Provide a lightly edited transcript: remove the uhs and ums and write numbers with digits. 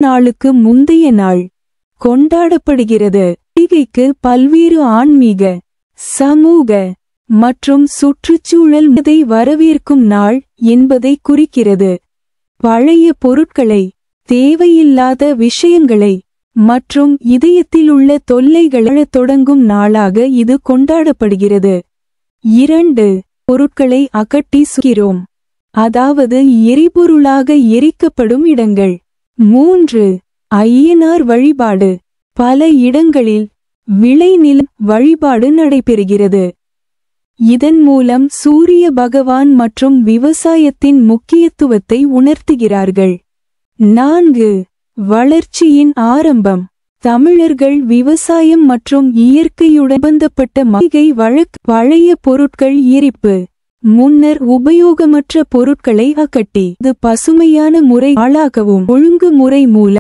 நாளுக்கு முந்தைய நாள் கொண்டாடப்படுகிறது. பண்டிகைக்கு பல்வேறு ஆன்மீக, சமூக மற்றும் சுற்றுச்சூழல் வரவேற்கும் நாள் என்பதை குறிக்கிறது. பழைய பொருட்களை, தேவையில்லாத விஷயங்களை மற்றும் இதயத்தில் உள்ள தொல்லைகளை தொடங்கும் நாளாக இது கொண்டாடப்படுகிறது. 2. பொருட்களை அகற்றி சுகிறோம், அதாவது எரிபொருளாக எரிக்கப்படும் இடங்கள். 3. ஐயனார் வழிபாடு. பல இடங்களில் விளைநில வழிபாடு நடைபெறுகிறது. இதன் மூலம் சூரிய பகவான் மற்றும் விவசாயத்தின் முக்கியத்துவத்தை உணர்த்துகிறார்கள். 4. வளர்ச்சியின் ஆரம்பம். தமிழர்கள் விவசாயம் மற்றும் இயற்கையுடன் சம்பந்தப்பட்ட பண்டிகை வழக்கு. பழைய பொருட்கள் எரிப்பு. முன்னர் உபயோகமற்ற பொருட்களை அகற்றி இது பசுமையான முறை ஆளாகவும் ஒழுங்குமுறை மூலம்